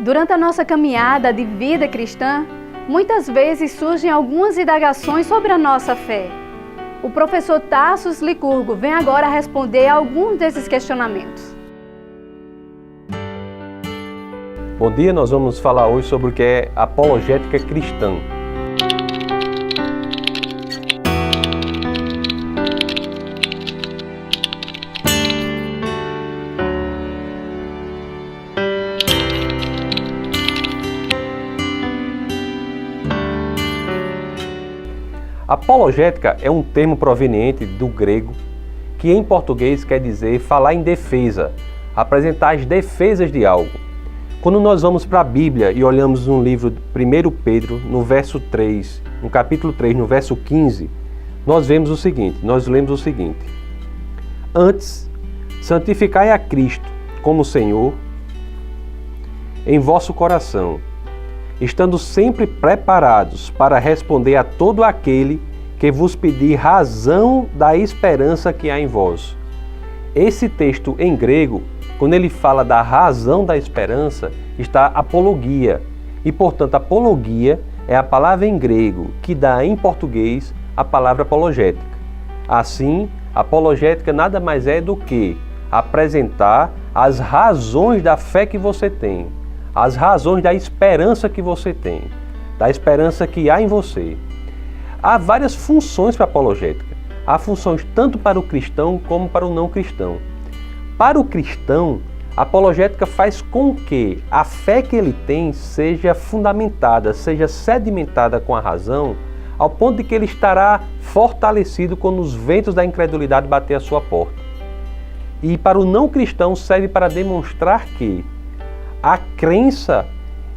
Durante a nossa caminhada de vida cristã, muitas vezes surgem algumas indagações sobre a nossa fé. O professor Tarsus Licurgo vem agora responder a alguns desses questionamentos. Bom dia, nós vamos falar hoje sobre o que é apologética cristã. Apologética é um termo proveniente do grego que em português quer dizer falar em defesa, apresentar as defesas de algo. Quando nós vamos para a Bíblia e olhamos no livro de 1 Pedro, no verso 3, no capítulo 3, no verso 15, nós lemos o seguinte: Antes, santificai a Cristo como Senhor em vosso coração, estando sempre preparados para responder a todo aquele que vos pedir razão da esperança que há em vós. Esse texto em grego, quando ele fala da razão da esperança, está apologia. E, portanto, apologia é a palavra em grego que dá em português a palavra apologética. Assim, apologética nada mais é do que apresentar as razões da fé que você tem, as razões da esperança que você tem, da esperança que há em você. Há várias funções para a apologética. Há funções tanto para o cristão como para o não cristão. Para o cristão, a apologética faz com que a fé que ele tem seja fundamentada, seja sedimentada com a razão, ao ponto de que ele estará fortalecido quando os ventos da incredulidade bater à sua porta. E para o não cristão serve para demonstrar que a crença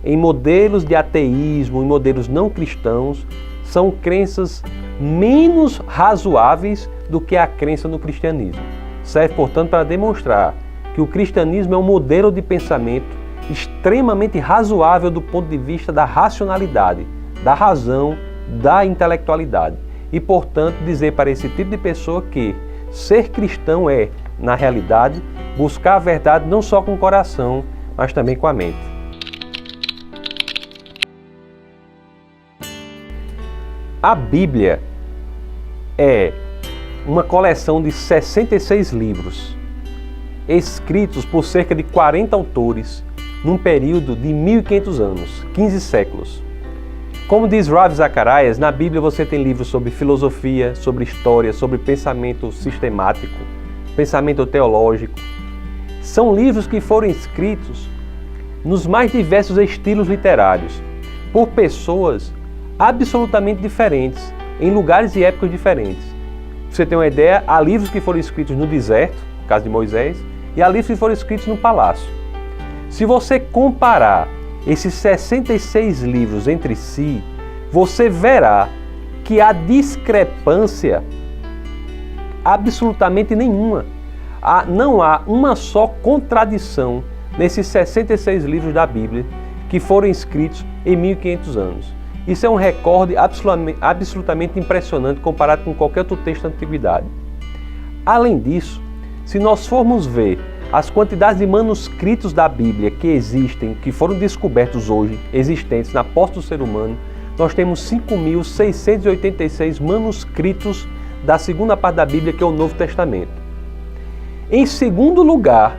em modelos de ateísmo, em modelos não cristãos, são crenças menos razoáveis do que a crença no cristianismo. Serve, portanto, para demonstrar que o cristianismo é um modelo de pensamento extremamente razoável do ponto de vista da racionalidade, da razão, da intelectualidade. E, portanto, dizer para esse tipo de pessoa que ser cristão é, na realidade, buscar a verdade não só com o coração, mas também com a mente. A Bíblia é uma coleção de 66 livros, escritos por cerca de 40 autores, num período de 1500 anos, 15 séculos. Como diz Ravi Zacharias, na Bíblia você tem livros sobre filosofia, sobre história, sobre pensamento sistemático, pensamento teológico. São livros que foram escritos nos mais diversos estilos literários, por pessoas absolutamente diferentes, em lugares e épocas diferentes. Pra você ter uma ideia, há livros que foram escritos no deserto, no caso de Moisés, e há livros que foram escritos no palácio. Se você comparar esses 66 livros entre si, você verá que há discrepância absolutamente nenhuma. Não há uma só contradição nesses 66 livros da Bíblia que foram escritos em 1500 anos. Isso é um recorde absolutamente impressionante comparado com qualquer outro texto da Antiguidade. Além disso, se nós formos ver as quantidades de manuscritos da Bíblia que existem, que foram descobertos hoje, existentes na posse do ser humano, nós temos 5.686 manuscritos da segunda parte da Bíblia, que é o Novo Testamento. Em segundo lugar,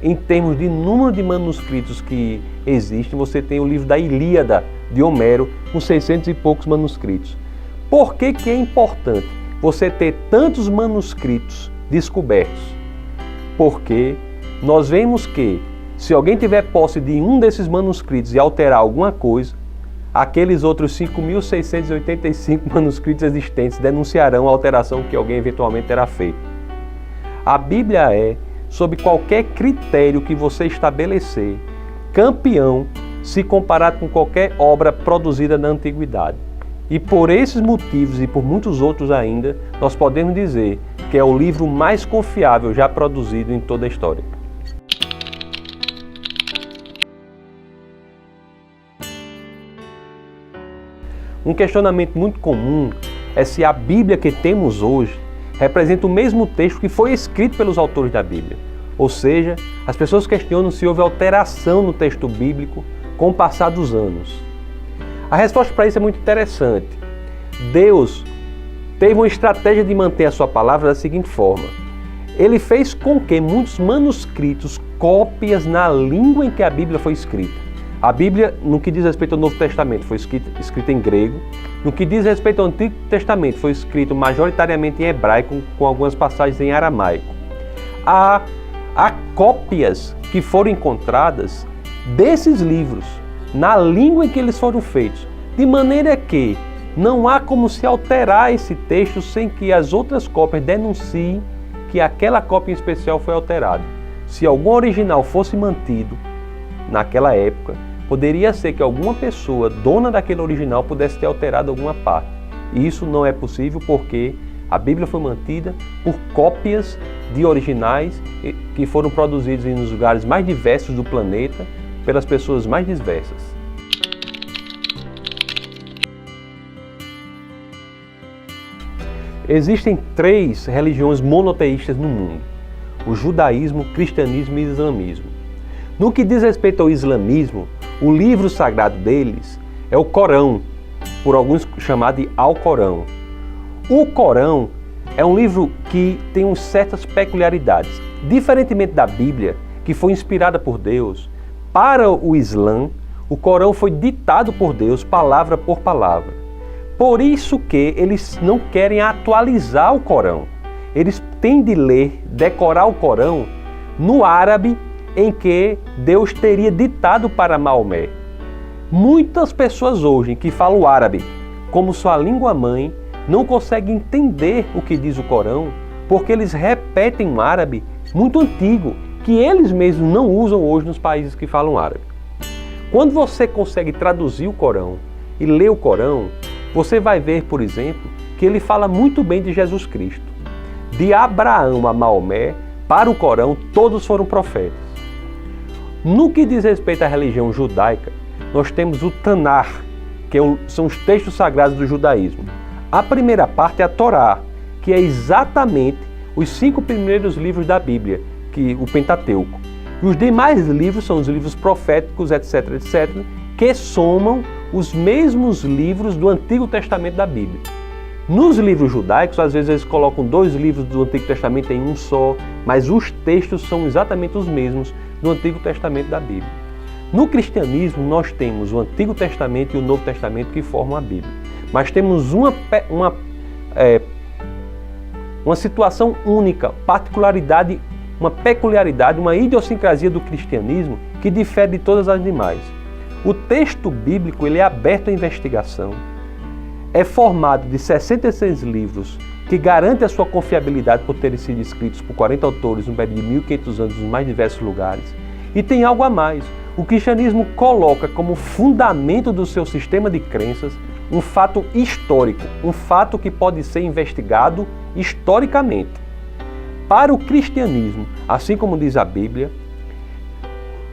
em termos de número de manuscritos que existem, você tem o livro da Ilíada, de Homero, com 600 e poucos manuscritos. Por que é importante você ter tantos manuscritos descobertos? Porque nós vemos que, se alguém tiver posse de um desses manuscritos e alterar alguma coisa, aqueles outros 5.685 manuscritos existentes denunciarão a alteração que alguém eventualmente terá feito. A Bíblia é, sob qualquer critério que você estabelecer, campeão se comparado com qualquer obra produzida na Antiguidade. E por esses motivos e por muitos outros ainda, nós podemos dizer que é o livro mais confiável já produzido em toda a história. Um questionamento muito comum é se a Bíblia que temos hoje representa o mesmo texto que foi escrito pelos autores da Bíblia. Ou seja, as pessoas questionam se houve alteração no texto bíblico com o passar dos anos? A resposta para isso é muito interessante. Deus teve uma estratégia de manter a sua palavra da seguinte forma. Ele fez com que muitos manuscritos, cópias na língua em que a Bíblia foi escrita. A Bíblia, no que diz respeito ao Novo Testamento, foi escrita em grego. No que diz respeito ao Antigo Testamento, foi escrito majoritariamente em hebraico, com algumas passagens em aramaico. Há cópias que foram encontradas desses livros, na língua em que eles foram feitos, de maneira que não há como se alterar esse texto sem que as outras cópias denunciem que aquela cópia em especial foi alterada. Se algum original fosse mantido naquela época, poderia ser que alguma pessoa, dona daquele original, pudesse ter alterado alguma parte. E isso não é possível porque a Bíblia foi mantida por cópias de originais que foram produzidos nos lugares mais diversos do planeta, pelas pessoas mais diversas. Existem 3 religiões monoteístas no mundo: o judaísmo, o cristianismo e o islamismo. No que diz respeito ao islamismo, o livro sagrado deles é o Corão, por alguns chamado de Alcorão. O Corão é um livro que tem certas peculiaridades. Diferentemente da Bíblia, que foi inspirada por Deus, para o Islã, o Corão foi ditado por Deus, palavra por palavra. Por isso que eles não querem atualizar o Corão. Eles têm de ler, decorar o Corão no árabe em que Deus teria ditado para Maomé. Muitas pessoas hoje que falam árabe como sua língua mãe não conseguem entender o que diz o Corão porque eles repetem um árabe muito antigo que eles mesmos não usam hoje nos países que falam árabe. Quando você consegue traduzir o Corão e ler o Corão, você vai ver, por exemplo, que ele fala muito bem de Jesus Cristo. De Abraão a Maomé, para o Corão, todos foram profetas. No que diz respeito à religião judaica, nós temos o Tanar, que são os textos sagrados do judaísmo. A primeira parte é a Torá, que é exatamente os 5 primeiros livros da Bíblia, o Pentateuco. E os demais livros são os livros proféticos, etc., etc., que somam os mesmos livros do Antigo Testamento da Bíblia. Nos livros judaicos, às vezes eles colocam 2 livros do Antigo Testamento em um só, mas os textos são exatamente os mesmos do Antigo Testamento da Bíblia. No cristianismo, nós temos o Antigo Testamento e o Novo Testamento que formam a Bíblia. Mas temos uma situação única, uma peculiaridade, uma idiosincrasia do cristianismo que difere de todas as demais. O texto bíblico ele é aberto à investigação, é formado de 66 livros que garante a sua confiabilidade por terem sido escritos por 40 autores no período de 1500 anos nos mais diversos lugares. E tem algo a mais. O cristianismo coloca como fundamento do seu sistema de crenças um fato histórico, um fato que pode ser investigado historicamente. Para o cristianismo, assim como diz a Bíblia,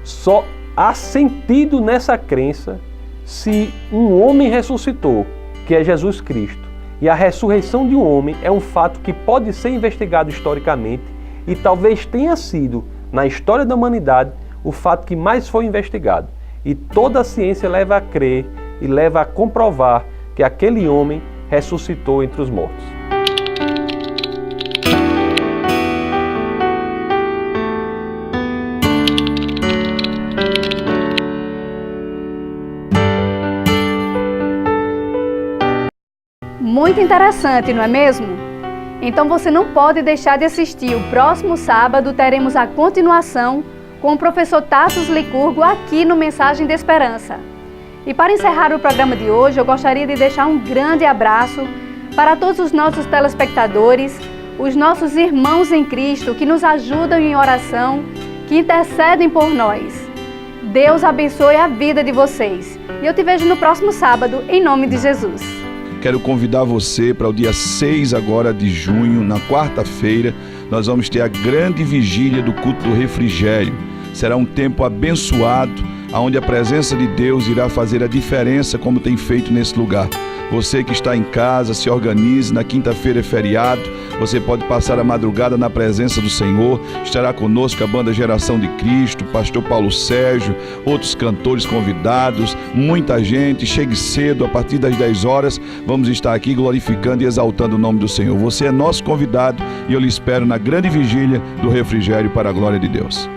só há sentido nessa crença se um homem ressuscitou, que é Jesus Cristo. E a ressurreição de um homem é um fato que pode ser investigado historicamente e talvez tenha sido, na história da humanidade, o fato que mais foi investigado. E toda a ciência leva a crer e leva a comprovar que aquele homem ressuscitou entre os mortos. Muito interessante, não é mesmo? Então você não pode deixar de assistir. O próximo sábado teremos a continuação com o professor Tassos Licurgo aqui no Mensagem de Esperança. E para encerrar o programa de hoje, eu gostaria de deixar um grande abraço para todos os nossos telespectadores, os nossos irmãos em Cristo que nos ajudam em oração, que intercedem por nós. Deus abençoe a vida de vocês. E eu te vejo no próximo sábado, em nome de Jesus. Quero convidar você para o dia 6 agora de junho, na quarta-feira, nós vamos ter a grande vigília do culto do refrigério. Será um tempo abençoado, onde a presença de Deus irá fazer a diferença, como tem feito nesse lugar. Você que está em casa, se organize, na quinta-feira é feriado, você pode passar a madrugada na presença do Senhor. Estará conosco a banda Geração de Cristo, pastor Paulo Sérgio, outros cantores convidados, muita gente. Chegue cedo, a partir das 10 horas, vamos estar aqui glorificando e exaltando o nome do Senhor. Você é nosso convidado e eu lhe espero na grande vigília do refrigério para a glória de Deus.